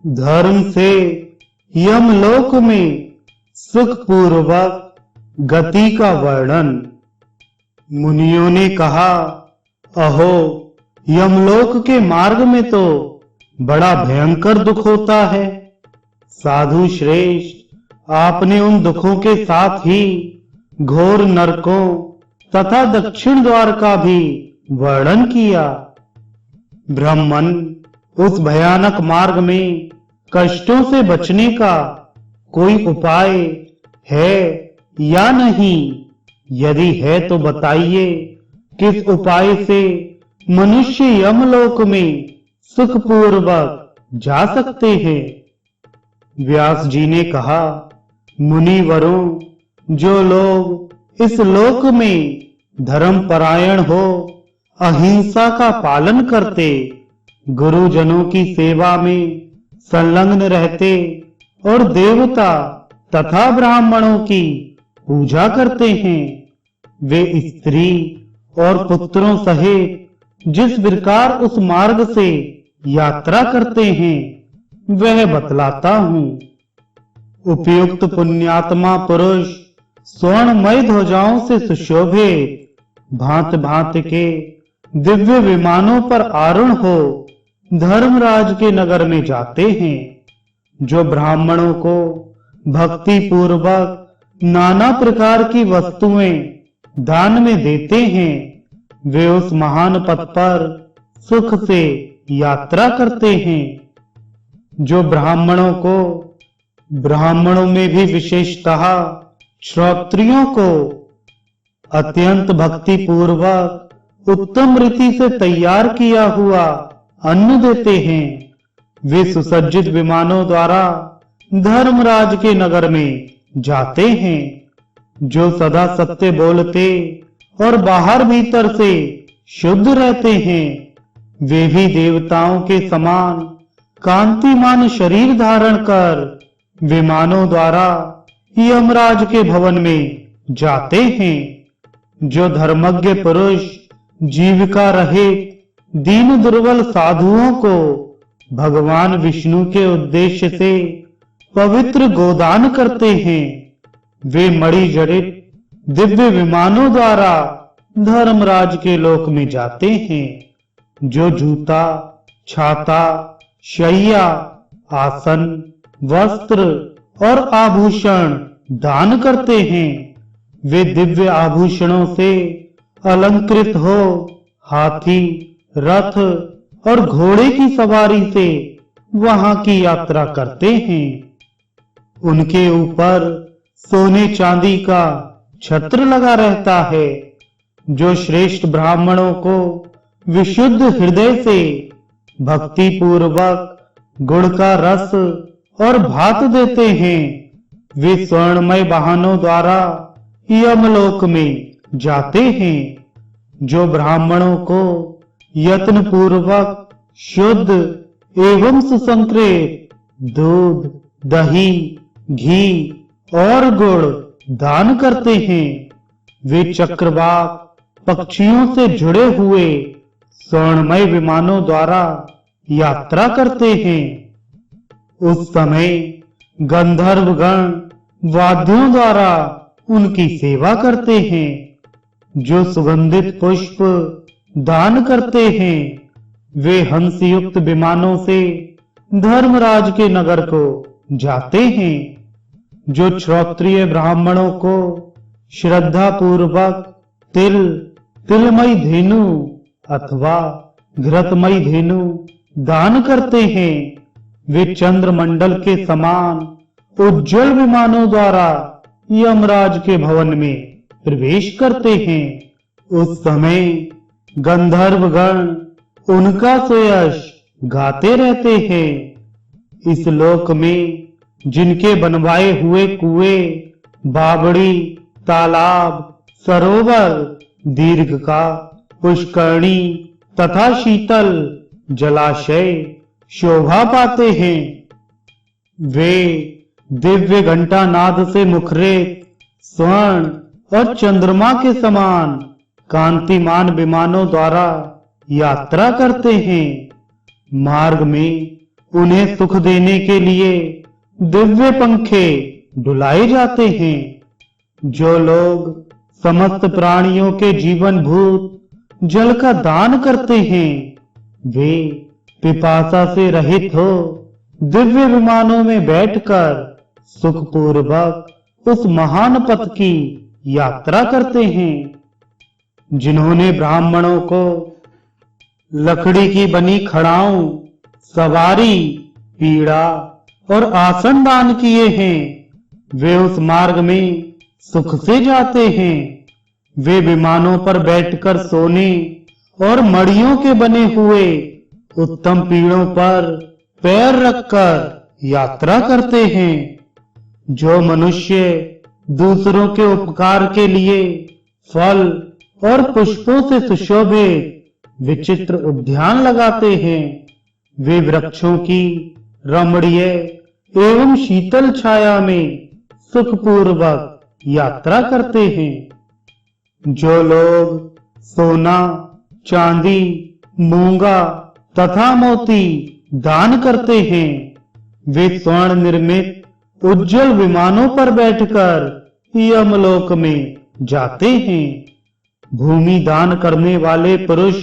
धर्म से यमलोक में सुखपूर्वक गति का वर्णन। मुनियों ने कहा, अहो, यमलोक के मार्ग में तो बड़ा भयंकर दुख होता है। साधु श्रेष्ठ, आपने उन दुखों के साथ ही घोर नरकों तथा दक्षिण द्वार का भी वर्णन किया। ब्राह्मण, उस भयानक मार्ग में कष्टों से बचने का कोई उपाय है या नहीं? यदि है तो बताइए, किस उपाय से मनुष्य यमलोक में सुखपूर्वक जा सकते हैं? व्यास जी ने कहा, मुनिवरों, जो लोग इस लोक में धर्मपरायण हो, अहिंसा का पालन करते, गुरुजनों की सेवा में संलग्न रहते और देवता तथा ब्राह्मणों की पूजा करते हैं, वे स्त्री और पुत्रों सहित जिस प्रकार उस मार्ग से यात्रा करते हैं वह बतलाता हूँ। उपयुक्त पुण्यात्मा पुरुष स्वर्णमय ध्वजाओं से सुशोभित भांत भांत के दिव्य विमानों पर आरूढ़ हो धर्मराज के नगर में जाते हैं। जो ब्राह्मणों को भक्ति पूर्वक नाना प्रकार की वस्तुएं दान में देते हैं, वे उस महान पथ पर सुख से यात्रा करते हैं। जो ब्राह्मणों में भी विशेषतः क्षत्रियों को अत्यंत भक्ति पूर्वक उत्तम रीति से तैयार किया हुआ अन्न देते हैं, वे सुसज्जित विमानों द्वारा धर्मराज के नगर में जाते हैं। जो सदा सत्य बोलते और बाहर भीतर से शुद्ध रहते हैं, वे भी देवताओं के समान कांतिमान शरीर धारण कर विमानों द्वारा यमराज के भवन में जाते हैं। जो धर्मज्ञ पुरुष जीविका रहित दीन दुर्बल साधुओं को भगवान विष्णु के उद्देश्य से पवित्र गोदान करते हैं, वे मणि जड़ित दिव्य विमानों द्वारा धर्मराज के लोक में जाते हैं। जो जूता, छाता, शैया, आसन, वस्त्र और आभूषण दान करते हैं, वे दिव्य आभूषणों से अलंकृत हो हाथी, रथ और घोड़े की सवारी से वहां की यात्रा करते हैं। उनके ऊपर सोने चांदी का छत्र लगा रहता है। जो श्रेष्ठ ब्राह्मणों को विशुद्ध हृदय से भक्ति पूर्वक गुड़ का रस और भात देते हैं, वे स्वर्णमय वाहनों द्वारा यमलोक में जाते हैं। जो ब्राह्मणों को यत्न पूर्वक शुद्ध एवं सुसंकृत दूध, दही, घी और गुड़ दान करते हैं, वे चक्रवाक पक्षियों से जुड़े हुए स्वर्णमय विमानों द्वारा यात्रा करते हैं। उस समय गंधर्वगण वाद्यों द्वारा उनकी सेवा करते हैं। जो सुगंधित पुष्प दान करते हैं, वे हंसयुक्त विमानों से धर्मराज के नगर को जाते हैं। जो क्षत्रिय ब्राह्मणों को श्रद्धा पूर्वक तिलमयी धेनु अथवा घृतमयी धेनु दान करते हैं, वे चंद्रमंडल के समान उज्जवल विमानों द्वारा यमराज के भवन में प्रवेश करते हैं। उस समय गंधर्वगण उनका सुयश गाते रहते हैं। इस लोक में जिनके बनवाए हुए कुएं, बावड़ी, तालाब, सरोवर, दीर्घका, पुष्करणी तथा शीतल जलाशय शोभा पाते हैं, वे दिव्य घंटानाद से मुखरित स्वर्ण और चंद्रमा के समान कांतिमान विमानों द्वारा यात्रा करते हैं। मार्ग में उन्हें सुख देने के लिए दिव्य पंखे डुलाए जाते हैं। जो लोग समस्त प्राणियों के जीवन भूत जल का दान करते हैं, वे पिपासा से रहित हो दिव्य विमानों में बैठकर सुखपूर्वक उस महान पथ की यात्रा करते हैं। जिन्होंने ब्राह्मणों को लकड़ी की बनी खड़ाओं, सवारी, पीड़ा और आसन दान किए हैं, वे उस मार्ग में सुख से जाते हैं। वे विमानों पर बैठकर सोने और मड़ियों के बने हुए उत्तम पीड़ों पर पैर रखकर यात्रा करते हैं। जो मनुष्य दूसरों के उपकार के लिए फल और पुष्पों से सुशोभित विचित्र उद्यान लगाते हैं, वे वृक्षों की रमणीय एवं शीतल छाया में सुखपूर्वक यात्रा करते हैं। जो लोग सोना, चांदी, मूंगा तथा मोती दान करते हैं, वे स्वर्ण निर्मित उज्जवल विमानों पर बैठकर यमलोक में जाते हैं। भूमि दान करने वाले पुरुष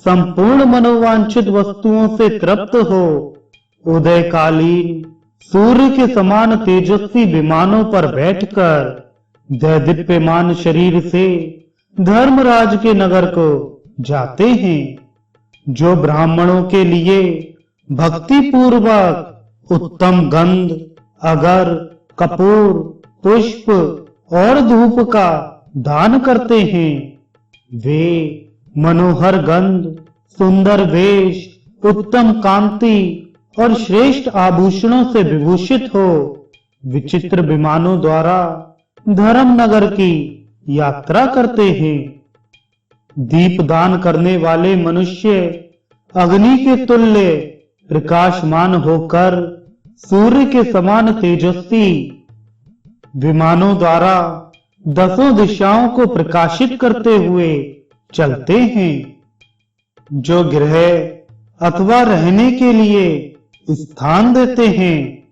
संपूर्ण मनोवांछित वस्तुओं से तृप्त हो उदयकालीन सूर्य के समान तेजस्वी विमानों पर बैठकर दैदीप्यमान शरीर से धर्मराज के नगर को जाते हैं। जो ब्राह्मणों के लिए भक्ति पूर्वक उत्तम गंध, अगर, कपूर, पुष्प और धूप का दान करते हैं, वे मनोहर गंध, सुंदर वेश, उत्तम कांति और श्रेष्ठ आभूषणों से विभूषित हो विचित्र विमानों द्वारा धर्मनगर की यात्रा करते हैं। दीप दान करने वाले मनुष्य अग्नि के तुल्य प्रकाशमान होकर सूर्य के समान तेजस्वी विमानों द्वारा दसों दिशाओं को प्रकाशित करते हुए चलते हैं। जो गृह अथवा रहने के लिए स्थान देते हैं,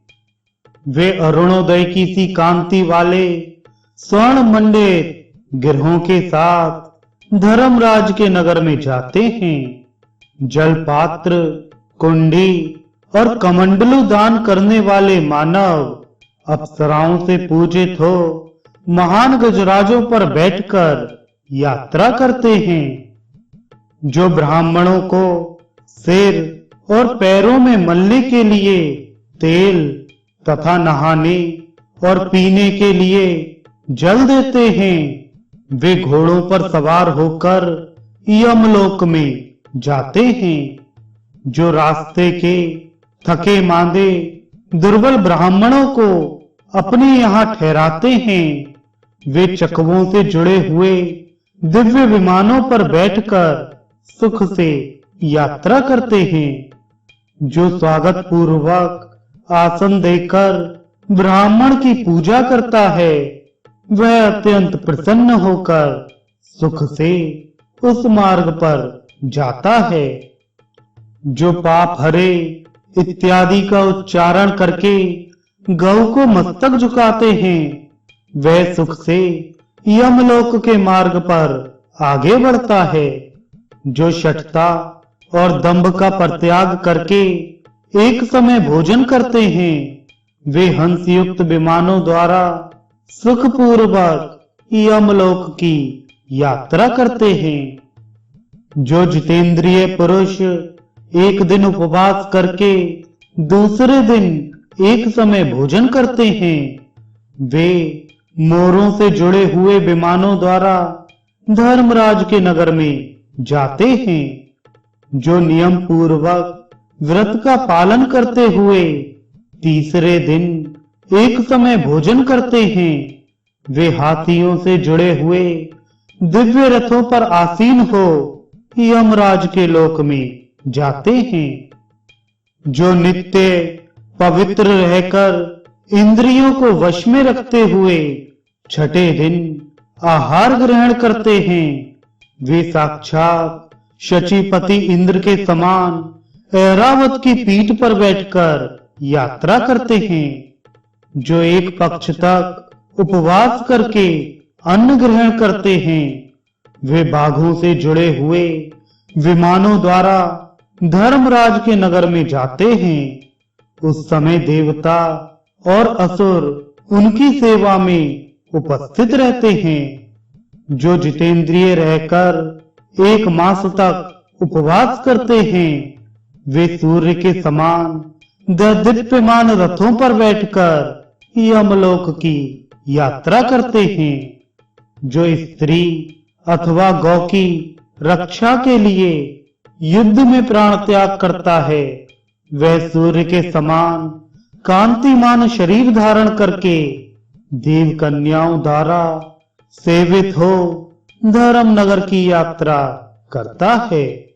वे अरुणोदय की सी कांति वाले स्वर्ण मंडित गृहों के साथ धर्मराज के नगर में जाते हैं। जल पात्र, कुंडी और कमंडलू दान करने वाले मानव अप्सराओं से पूजित हो महान गजराजों पर बैठकर यात्रा करते हैं। जो ब्राह्मणों को सिर और पैरों में मलने के लिए तेल तथा नहाने और पीने के लिए जल देते हैं, वे घोड़ों पर सवार होकर यमलोक में जाते हैं। जो रास्ते के थके मांदे दुर्बल ब्राह्मणों को अपने यहाँ ठहराते हैं, वे चकवों से जुड़े हुए दिव्य विमानों पर बैठकर सुख से यात्रा करते हैं। जो स्वागत पूर्वक आसन देकर ब्राह्मण की पूजा करता है, वह अत्यंत प्रसन्न होकर सुख से उस मार्ग पर जाता है। जो पाप हरे इत्यादि का उच्चारण करके गौ को मस्तक झुकाते हैं, वह सुख से यमलोक के मार्ग पर आगे बढ़ता है। जो शठता और दंभ का परित्याग करके एक समय भोजन करते हैं, वे हंस युक्त विमानों द्वारा सुखपूर्वक यमलोक की यात्रा करते हैं। जो जितेंद्रिय पुरुष एक दिन उपवास करके दूसरे दिन एक समय भोजन करते हैं, वे मोरों से जुड़े हुए विमानों द्वारा धर्मराज के नगर में जाते हैं। जो नियम पूर्वक व्रत का पालन करते हुए तीसरे दिन एक समय भोजन करते हैं, वे हाथियों से जुड़े हुए दिव्य रथों पर आसीन हो यमराज के लोक में जाते हैं। जो नित्य पवित्र रहकर इंद्रियों को वश में रखते हुए छठे दिन आहार ग्रहण करते हैं, वे साक्षात शचीपति इंद्र के समान ऐरावत की पीठ पर बैठकर यात्रा करते हैं। जो एक पक्ष तक उपवास करके अन्न ग्रहण करते हैं, वे बाघों से जुड़े हुए विमानों द्वारा धर्मराज के नगर में जाते हैं। उस समय देवता और असुर उनकी सेवा में उपस्थित रहते हैं। जो जितेंद्रिय रहकर 1 मास तक उपवास करते हैं, वे सूर्य के समान दीप्यमान रथों पर बैठकर यमलोक की यात्रा करते हैं। जो स्त्री अथवा गौ की रक्षा के लिए युद्ध में प्राण त्याग करता है, वह सूर्य के समान कांतिमान शरीर धारण करके देव कन्याओं द्वारा सेवित हो धर्म नगर की यात्रा करता है।